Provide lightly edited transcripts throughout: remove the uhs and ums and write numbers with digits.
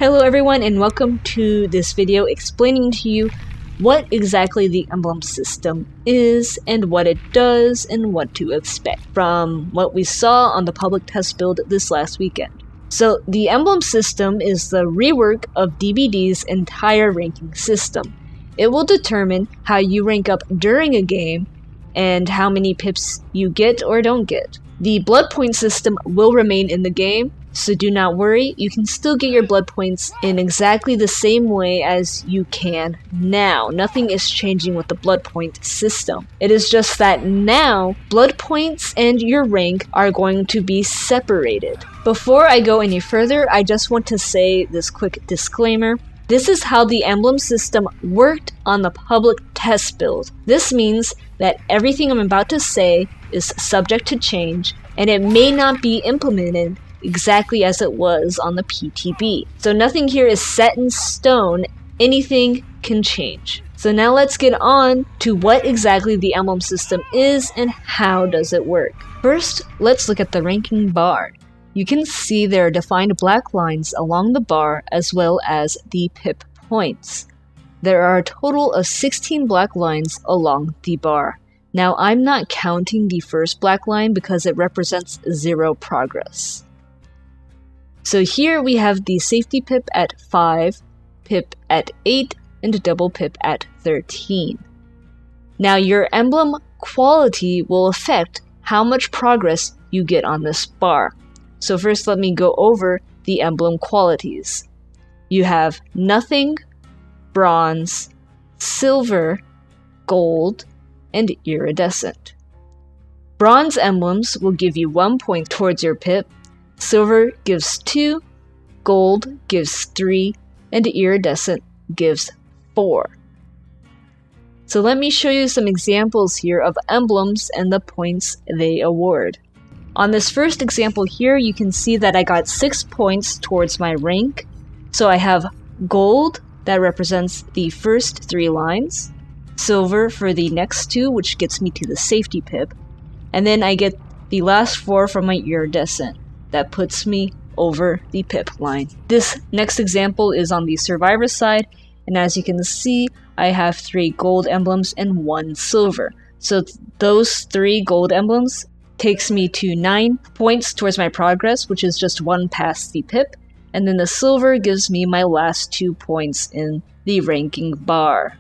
Hello everyone and welcome to this video explaining to you what exactly the Emblem system is and what it does and what to expect from what we saw on the public test build this last weekend. So the Emblem system is the rework of DBD's entire ranking system. It will determine how you rank up during a game and how many pips you get or don't get. The blood point system will remain in the game, so do not worry, you can still get your blood points in exactly the same way as you can now. Nothing is changing with the blood point system. It is just that now, blood points and your rank are going to be separated. Before I go any further, I just want to say this quick disclaimer. This is how the Emblem system worked on the public test build. This means that everything I'm about to say is subject to change, and it may not be implemented exactly as it was on the PTB. So nothing here is set in stone, anything can change. So now let's get on to what exactly the Emblem system is and how does it work. First, let's look at the ranking bar. You can see there are defined black lines along the bar as well as the pip points. There are a total of 16 black lines along the bar. Now I'm not counting the first black line because it represents 0 progress. So here we have the safety pip at 5, pip at 8, and double pip at 13. Now your emblem quality will affect how much progress you get on this bar. So first let me go over the emblem qualities. You have nothing, bronze, silver, gold, and iridescent. Bronze emblems will give you 1 point towards your pip, silver gives 2, gold gives 3, and iridescent gives 4. So let me show you some examples here of emblems and the points they award. On this first example here, you can see that I got 6 points towards my rank. So I have gold, that represents the first 3 lines, silver for the next 2, which gets me to the safety pip, and then I get the last 4 from my iridescent. That puts me over the pip line. This next example is on the survivor side, and as you can see, I have 3 gold emblems and 1 silver. So those 3 gold emblems takes me to 9 points towards my progress, which is just 1 past the pip, and then the silver gives me my last 2 points in the ranking bar.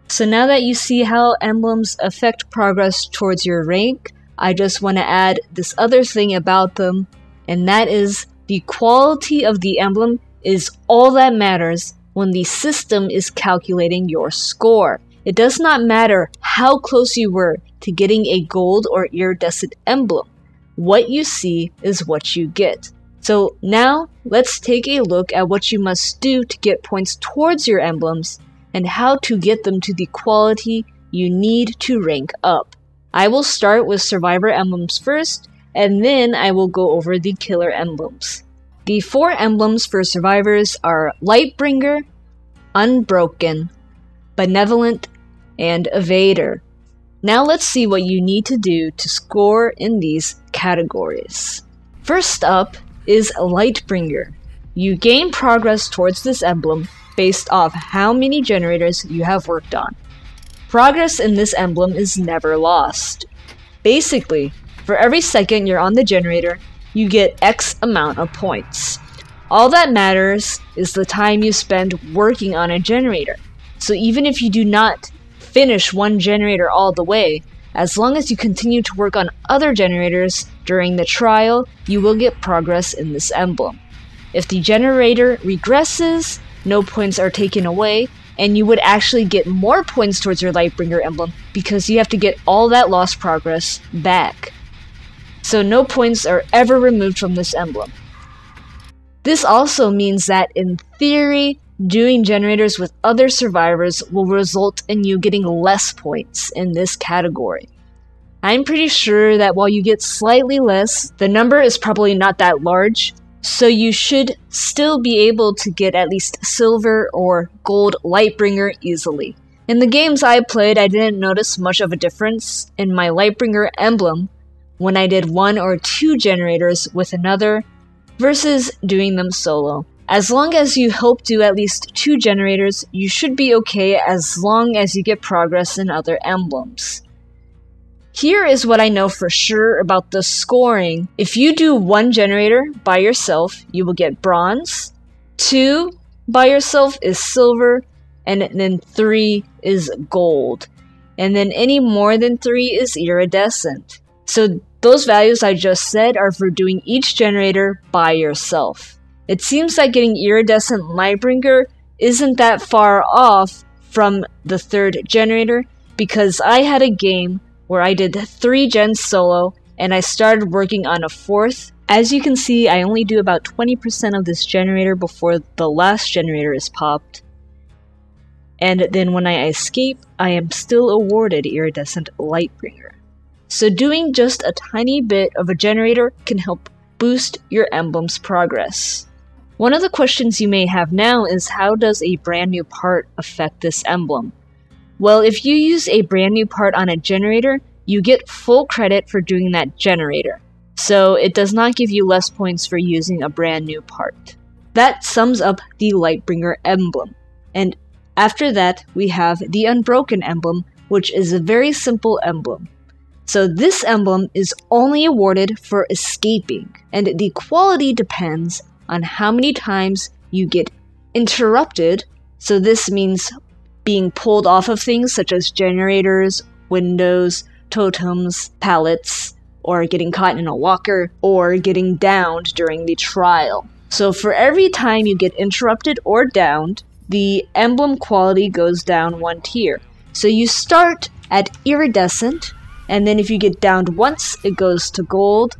So now that you see how emblems affect progress towards your rank, I just want to add this other thing about them, and that is the quality of the emblem is all that matters when the system is calculating your score. It does not matter how close you were to getting a gold or iridescent emblem. What you see is what you get. So now let's take a look at what you must do to get points towards your emblems and how to get them to the quality you need to rank up. I will start with survivor emblems first, and then I will go over the killer emblems. The 4 emblems for survivors are Lightbringer, Unbroken, Benevolent, and Evader. Now let's see what you need to do to score in these categories. First up is Lightbringer. You gain progress towards this emblem based off how many generators you have worked on. Progress in this emblem is never lost. Basically, for every second you're on the generator, you get X amount of points. All that matters is the time you spend working on a generator. So even if you do not finish one generator all the way, as long as you continue to work on other generators during the trial, you will get progress in this emblem. If the generator regresses, no points are taken away, and you would actually get more points towards your Lightbringer emblem because you have to get all that lost progress back. So no points are ever removed from this emblem. This also means that in theory, doing generators with other survivors will result in you getting less points in this category. I'm pretty sure that while you get slightly less, the number is probably not that large, so you should still be able to get at least silver or gold Lightbringer easily. In the games I played, I didn't notice much of a difference in my Lightbringer emblem when I did 1 or 2 generators with another versus doing them solo. As long as you help do at least 2 generators, you should be okay as long as you get progress in other emblems. Here is what I know for sure about the scoring. If you do 1 generator by yourself, you will get bronze, 2 by yourself is silver, and then 3 is gold. And then any more than 3 is iridescent. So those values I just said are for doing each generator by yourself. It seems like getting iridescent Lightbringer isn't that far off from the 3rd generator, because I had a game where I did 3 gens solo and I started working on a 4th. As you can see, I only do about 20% of this generator before the last generator is popped. And then when I escape, I am still awarded iridescent Lightbringer. So doing just a tiny bit of a generator can help boost your emblem's progress. One of the questions you may have now is, how does a brand new part affect this emblem? Well, if you use a brand new part on a generator, you get full credit for doing that generator. So it does not give you less points for using a brand new part. That sums up the Lightbringer emblem. And after that, we have the Unbroken emblem, which is a very simple emblem. So this emblem is only awarded for escaping, and the quality depends on how many times you get interrupted. So this means being pulled off of things such as generators, windows, totems, pallets, or getting caught in a locker, or getting downed during the trial. So for every time you get interrupted or downed, the emblem quality goes down 1 tier. So you start at iridescent, and then if you get downed once, it goes to gold,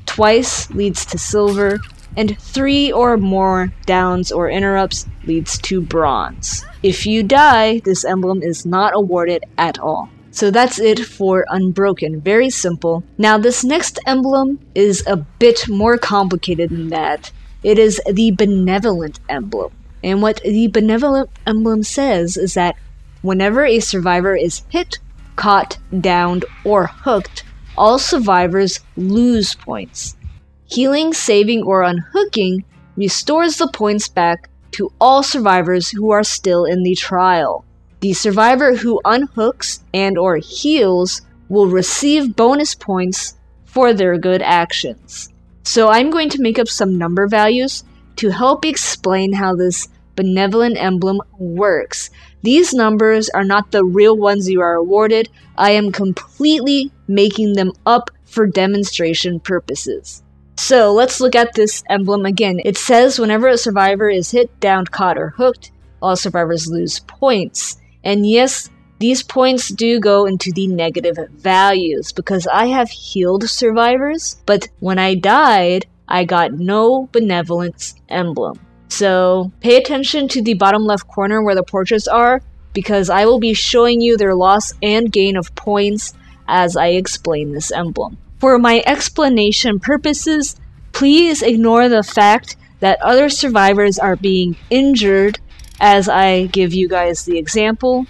twice leads to silver, and 3 or more downs or interrupts leads to bronze. If you die, this emblem is not awarded at all. So that's it for Unbroken, very simple. Now this next emblem is a bit more complicated than that. It is the Benevolent emblem. And what the Benevolent emblem says is that whenever a survivor is hit, caught, downed, or hooked, all survivors lose points. Healing, saving, or unhooking restores the points back to all survivors who are still in the trial. The survivor who unhooks and or heals will receive bonus points for their good actions. So I'm going to make up some number values to help explain how this Benevolent emblem works. These numbers are not the real ones you are awarded. I am completely making them up for demonstration purposes. So let's look at this emblem again. It says whenever a survivor is hit, downed, caught, or hooked, all survivors lose points. And yes, these points do go into the negative values because I have healed survivors, but when I died, I got no Benevolence emblem. So pay attention to the bottom left corner where the portraits are, because I will be showing you their loss and gain of points as I explain this emblem. For my explanation purposes, please ignore the fact that other survivors are being injured as I give you guys the example.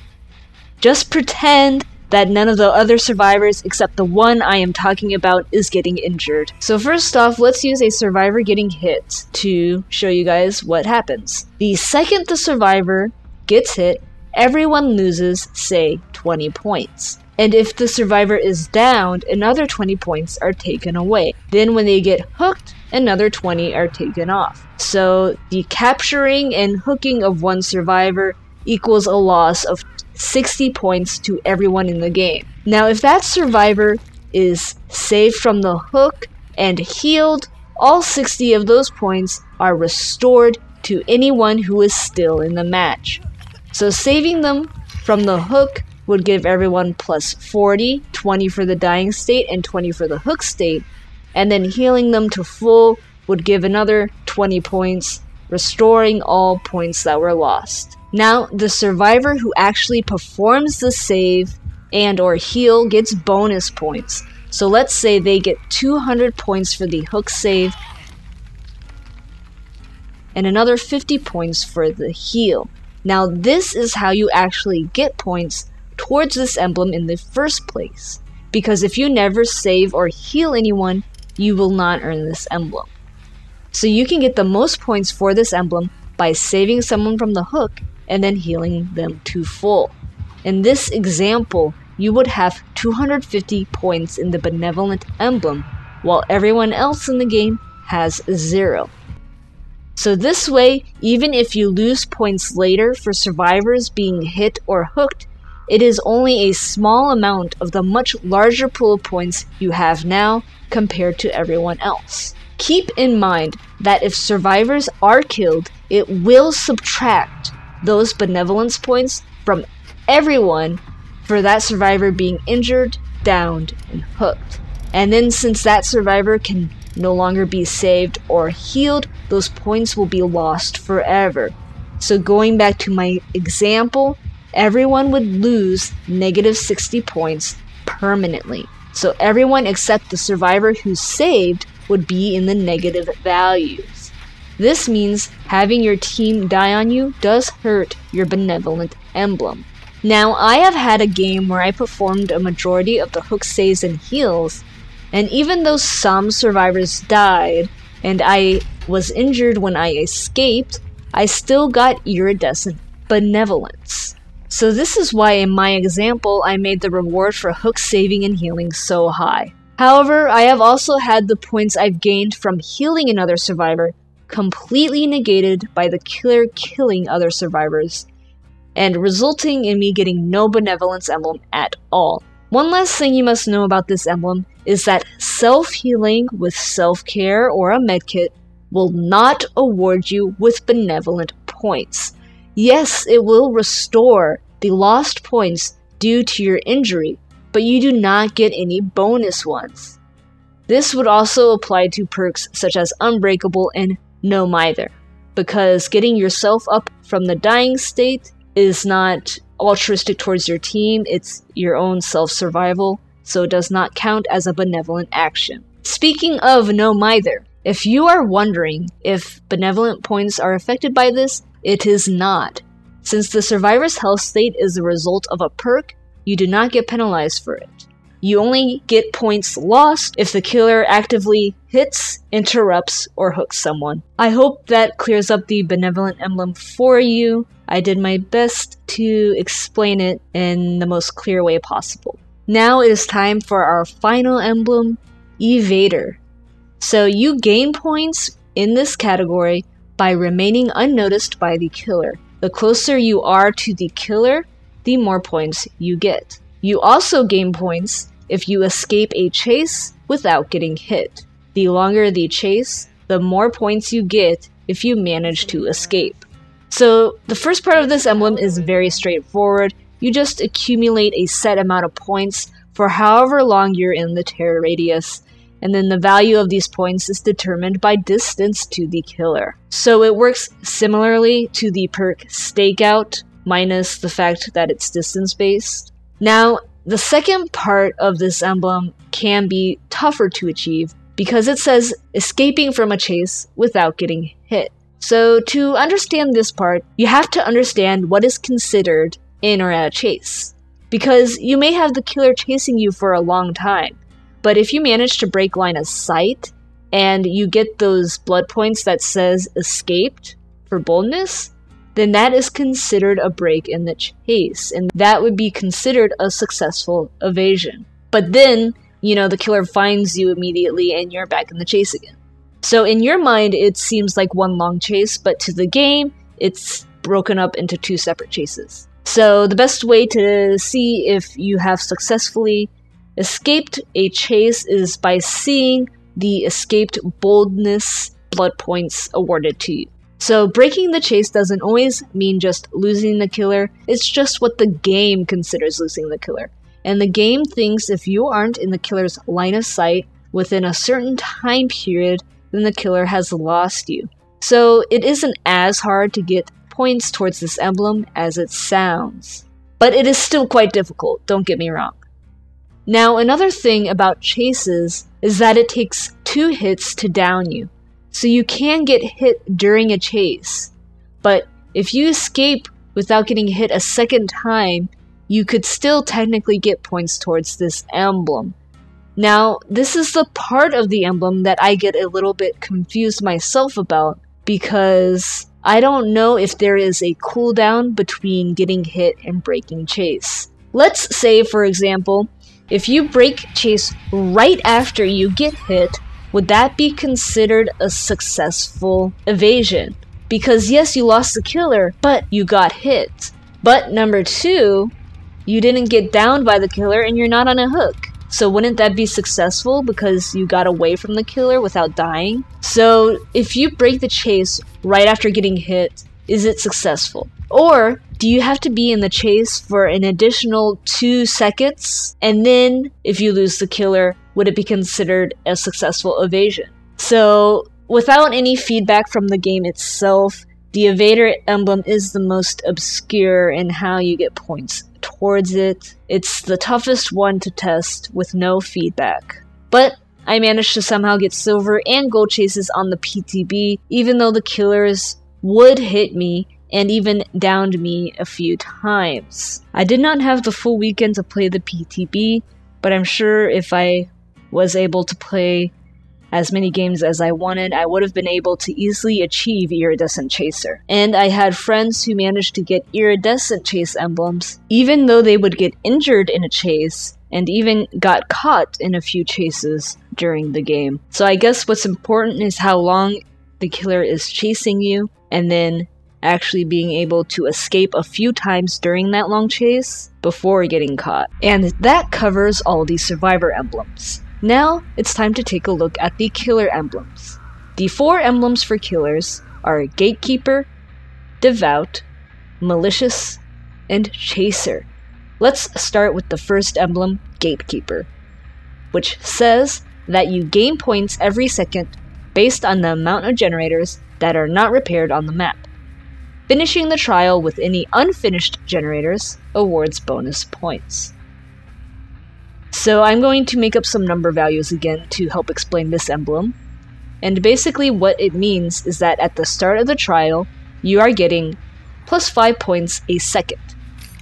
Just pretend that none of the other survivors except the one I am talking about is getting injured. So first off, let's use a survivor getting hit to show you guys what happens. The second the survivor gets hit, everyone loses, say, 20 points. And if the survivor is downed, another 20 points are taken away. Then when they get hooked, another 20 are taken off. So the capturing and hooking of one survivor equals a loss of 60 points to everyone in the game. Now if that survivor is saved from the hook and healed, all 60 of those points are restored to anyone who is still in the match. So saving them from the hook would give everyone plus 40, 20 for the dying state and 20 for the hook state, and then healing them to full would give another 20 points, restoring all points that were lost. Now, the survivor who actually performs the save and or heal gets bonus points. So let's say they get 200 points for the hook save and another 50 points for the heal. Now this is how you actually get points towards this emblem in the first place, because if you never save or heal anyone, you will not earn this emblem. So you can get the most points for this emblem by saving someone from the hook and then healing them to full. In this example, you would have 250 points in the benevolent emblem, while everyone else in the game has 0. So this way, even if you lose points later for survivors being hit or hooked, it is only a small amount of the much larger pool of points you have now compared to everyone else. Keep in mind that if survivors are killed, it will subtract those benevolence points from everyone for that survivor being injured, downed, and hooked. And then since that survivor can no longer be saved or healed, those points will be lost forever. So going back to my example, everyone would lose negative 60 points permanently. So everyone except the survivor who's saved would be in the negative values. This means having your team die on you does hurt your benevolent emblem. Now, I have had a game where I performed a majority of the hook saves and heals, and even though some survivors died and I was injured when I escaped, I still got iridescent benevolence. So this is why in my example I made the reward for hook saving and healing so high. However, I have also had the points I've gained from healing another survivor completely negated by the killer killing other survivors, and resulting in me getting no benevolence emblem at all. One last thing you must know about this emblem is that self-healing with self-care or a medkit will not award you with benevolent points. Yes, it will restore the lost points due to your injury, but you do not get any bonus ones. This would also apply to perks such as Unbreakable and No Mither, because getting yourself up from the dying state is not altruistic towards your team, it's your own self-survival, so it does not count as a benevolent action. Speaking of No Mither, if you are wondering if benevolent points are affected by this, it is not. Since the survivor's health state is the result of a perk, you do not get penalized for it. You only get points lost if the killer actively hits, interrupts, or hooks someone. I hope that clears up the benevolent emblem for you. I did my best to explain it in the most clear way possible. Now it is time for our final emblem, Evader. So you gain points in this category by remaining unnoticed by the killer. The closer you are to the killer, the more points you get. You also gain points if you escape a chase without getting hit. The longer the chase, the more points you get if you manage to escape. So the first part of this emblem is very straightforward. You just accumulate a set amount of points for however long you're in the terror radius, and then the value of these points is determined by distance to the killer. So it works similarly to the perk Stakeout, minus the fact that it's distance-based. Now, the second part of this emblem can be tougher to achieve because it says escaping from a chase without getting hit. So to understand this part, you have to understand what is considered in or out of chase. Because you may have the killer chasing you for a long time, but if you manage to break line of sight and you get those blood points that says escaped for boldness, then that is considered a break in the chase, and that would be considered a successful evasion. But then, the killer finds you immediately and you're back in the chase again. So in your mind, it seems like one long chase, but to the game, it's broken up into two separate chases. So the best way to see if you have successfully escaped a chase is by seeing the escaped boldness blood points awarded to you. So breaking the chase doesn't always mean just losing the killer, it's just what the game considers losing the killer. And the game thinks if you aren't in the killer's line of sight within a certain time period, then the killer has lost you. So it isn't as hard to get points towards this emblem as it sounds. But it is still quite difficult, don't get me wrong. Now, another thing about chases is that it takes 2 hits to down you. So you can get hit during a chase, but if you escape without getting hit a second time, you could still technically get points towards this emblem. Now, this is the part of the emblem that I get a little bit confused myself about, because I don't know if there is a cooldown between getting hit and breaking chase. Let's say, for example, if you break chase right after you get hit, would that be considered a successful evasion? Because yes, you lost the killer, but you got hit. But number two, you didn't get downed by the killer and you're not on a hook. So wouldn't that be successful because you got away from the killer without dying? So if you break the chase right after getting hit, is it successful? Or do you have to be in the chase for an additional 2 seconds? And then if you lose the killer, would it be considered a successful evasion? So without any feedback from the game itself, the Evader emblem is the most obscure in how you get points towards it. It's the toughest one to test with no feedback. But I managed to somehow get silver and gold chases on the PTB, even though the killers would hit me and even downed me a few times. I did not have the full weekend to play the PTB, but I'm sure if I was able to play as many games as I wanted, I would have been able to easily achieve Iridescent Chaser. And I had friends who managed to get Iridescent Chase emblems, even though they would get injured in a chase, and even got caught in a few chases during the game. So I guess what's important is how long the killer is chasing you, and then actually being able to escape a few times during that long chase before getting caught. And that covers all the survivor emblems. Now, it's time to take a look at the killer emblems. The 4 emblems for killers are Gatekeeper, Devout, Malicious, and Chaser. Let's start with the first emblem, Gatekeeper, which says that you gain points every second based on the amount of generators that are not repaired on the map. Finishing the trial with any unfinished generators awards bonus points. So I'm going to make up some number values again to help explain this emblem. And basically what it means is that at the start of the trial, you are getting plus 5 points a second.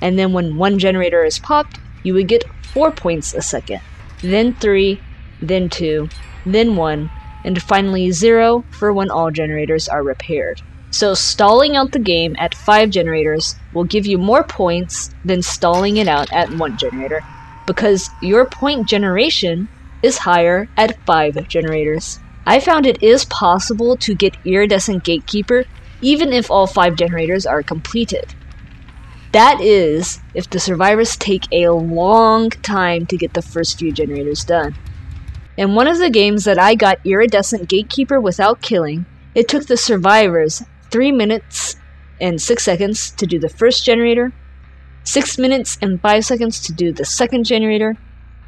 And then when 1 generator is popped, you would get 4 points a second. Then 3, then 2, then 1, and finally 0 for when all generators are repaired. So stalling out the game at 5 generators will give you more points than stalling it out at 1 generator, because your point generation is higher at 5 generators. I found it is possible to get Iridescent Gatekeeper even if all 5 generators are completed. That is, if the survivors take a long time to get the first few generators done. In one of the games that I got Iridescent Gatekeeper without killing, it took the survivors 3 minutes and 6 seconds to do the first generator, 6 minutes and 5 seconds to do the second generator,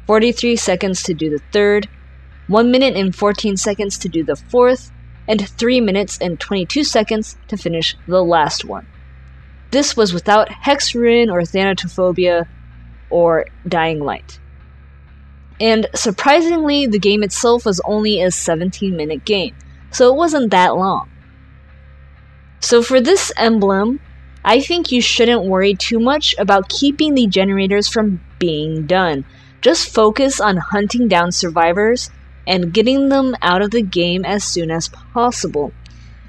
43 seconds to do the third, 1 minute and 14 seconds to do the fourth, and 3 minutes and 22 seconds to finish the last one. This was without Hexruin or Thanatophobia or Dying Light. And surprisingly, the game itself was only a 17-minute game, so it wasn't that long. So for this emblem, I think you shouldn't worry too much about keeping the generators from being done. Just focus on hunting down survivors and getting them out of the game as soon as possible.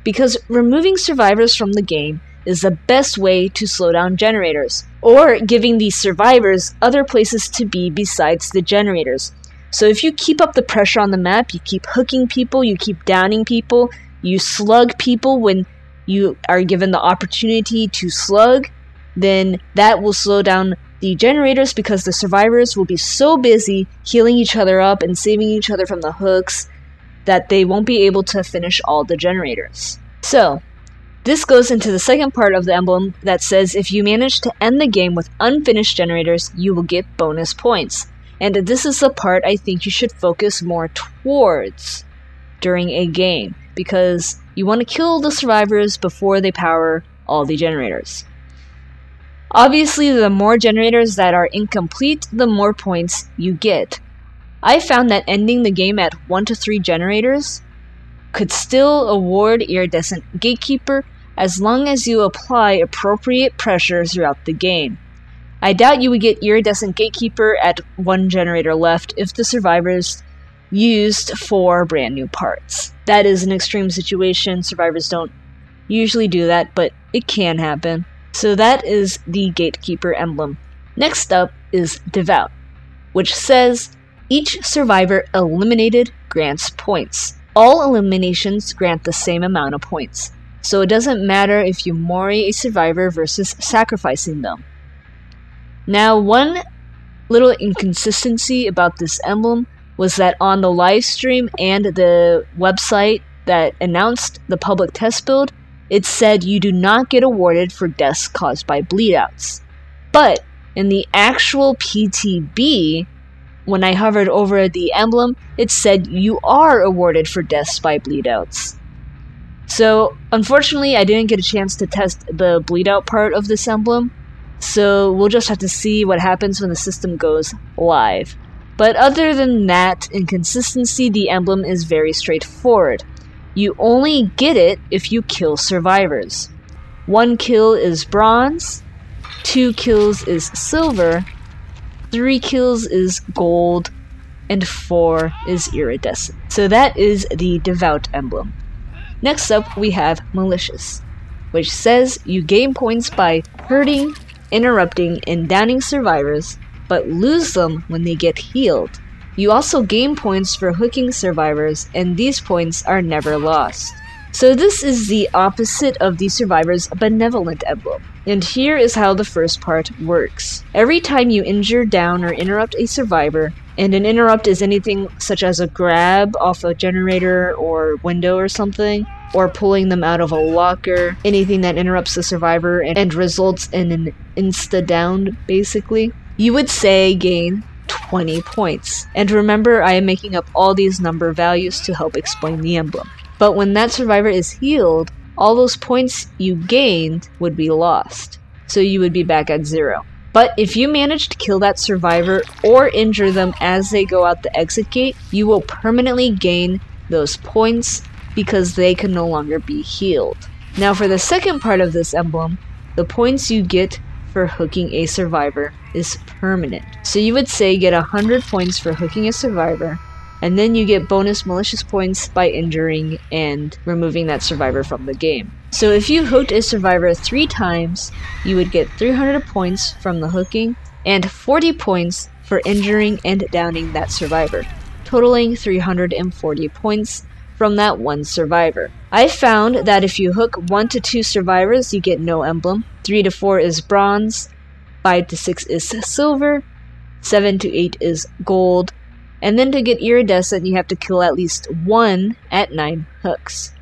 Because removing survivors from the game is the best way to slow down generators, or giving these survivors other places to be besides the generators. So if you keep up the pressure on the map, you keep hooking people, you keep downing people, you slug people when you are given the opportunity to slug, then that will slow down the generators because the survivors will be so busy healing each other up and saving each other from the hooks that they won't be able to finish all the generators. So, this goes into the second part of the emblem that says if you manage to end the game with unfinished generators, you will get bonus points. And this is the part I think you should focus more towards during a game, because you want to kill the survivors before they power all the generators. Obviously, the more generators that are incomplete, the more points you get. I found that ending the game at 1 to 3 generators could still award Iridescent Gatekeeper as long as you apply appropriate pressure throughout the game. I doubt you would get Iridescent Gatekeeper at 1 generator left if the survivors used 4 brand new parts. That is an extreme situation. Survivors don't usually do that, but it can happen. So that is the Gatekeeper emblem. Next up is Devout, which says each survivor eliminated grants points. All eliminations grant the same amount of points, so it doesn't matter if you mori a survivor versus sacrificing them. Now, one little inconsistency about this emblem was that on the live stream and the website that announced the public test build, it said you do not get awarded for deaths caused by bleedouts. But in the actual PTB, when I hovered over the emblem, it said you are awarded for deaths by bleedouts. So, unfortunately, I didn't get a chance to test the bleedout part of this emblem, so we'll just have to see what happens when the system goes live. But other than that inconsistency, the emblem is very straightforward. You only get it if you kill survivors. 1 kill is bronze, 2 kills is silver, 3 kills is gold, and 4 is iridescent. So that is the Devout emblem. Next up, we have Malicious, which says you gain points by hurting, interrupting, and downing survivors, but lose them when they get healed. You also gain points for hooking survivors, and these points are never lost. So this is the opposite of the Survivor's Benevolent emblem. And here is how the first part works. Every time you injure, down, or interrupt a survivor, and an interrupt is anything such as a grab off a generator or window or something, or pulling them out of a locker, anything that interrupts the survivor and results in an insta-down, basically, you would say gain 20 points. And remember, I am making up all these number values to help explain the emblem. But when that survivor is healed, all those points you gained would be lost. So you would be back at 0. But if you manage to kill that survivor or injure them as they go out the exit gate, you will permanently gain those points because they can no longer be healed. Now for the second part of this emblem, the points you get for hooking a survivor is permanent. So you would say get 100 points for hooking a survivor, and then you get bonus malicious points by injuring and removing that survivor from the game. So if you hooked a survivor 3 times, you would get 300 points from the hooking and 40 points for injuring and downing that survivor, totaling 340 points from that one survivor. I found that if you hook 1 to 2 survivors, you get no emblem, 3 to 4 is bronze, 5 to 6 is silver, 7 to 8 is gold, and then to get iridescent you have to kill at least 1 at 9 hooks.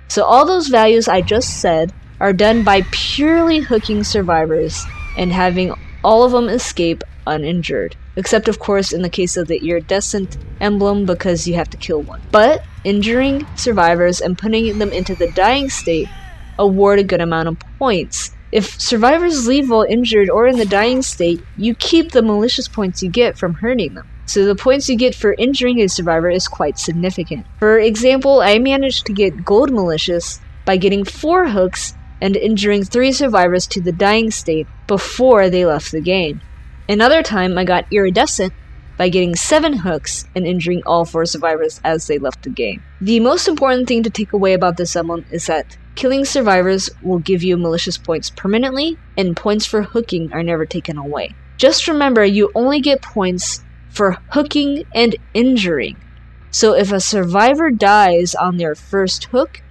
So all those values I just said are done by purely hooking survivors and having all of them escape uninjured. Except of course in the case of the iridescent emblem because you have to kill 1. But injuring survivors and putting them into the dying state award a good amount of points. If survivors leave while injured or in the dying state, you keep the malicious points you get from hurting them. So the points you get for injuring a survivor is quite significant. For example, I managed to get gold malicious by getting 4 hooks and injuring 3 survivors to the dying state before they left the game. Another time I got iridescent by getting 7 hooks and injuring all 4 survivors as they left the game. The most important thing to take away about this emblem is that killing survivors will give you malicious points permanently, and points for hooking are never taken away. Just remember, you only get points for hooking and injuring. So if a survivor dies on their first hook,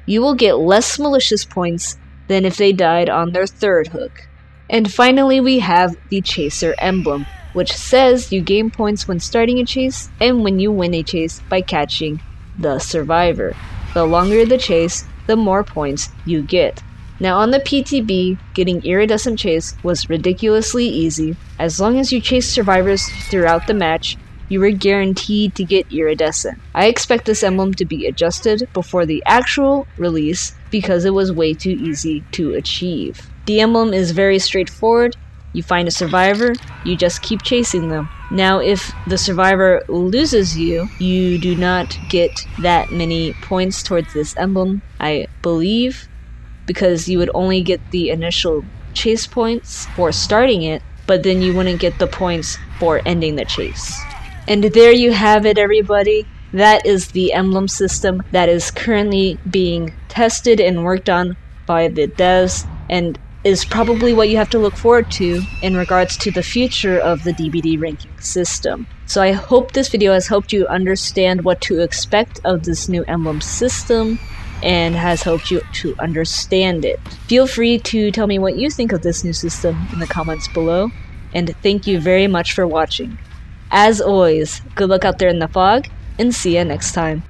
you will get less malicious points than if they died on their 3rd hook. And finally we have the Chaser emblem, which says you gain points when starting a chase and when you win a chase by catching the survivor. The longer the chase, the more points you get. Now on the PTB, getting iridescent chase was ridiculously easy. As long as you chased survivors throughout the match, you were guaranteed to get iridescent. I expect this emblem to be adjusted before the actual release because it was way too easy to achieve. The emblem is very straightforward. You find a survivor, you just keep chasing them. Now if the survivor loses you, you do not get that many points towards this emblem, I believe, because you would only get the initial chase points for starting it, but then you wouldn't get the points for ending the chase. And there you have it, everybody. That is the emblem system that is currently being tested and worked on by the devs, and is probably what you have to look forward to in regards to the future of the DBD ranking system. So I hope this video has helped you understand what to expect of this new emblem system and has helped you to understand it. Feel free to tell me what you think of this new system in the comments below, and thank you very much for watching. As always, good luck out there in the fog, and see ya next time.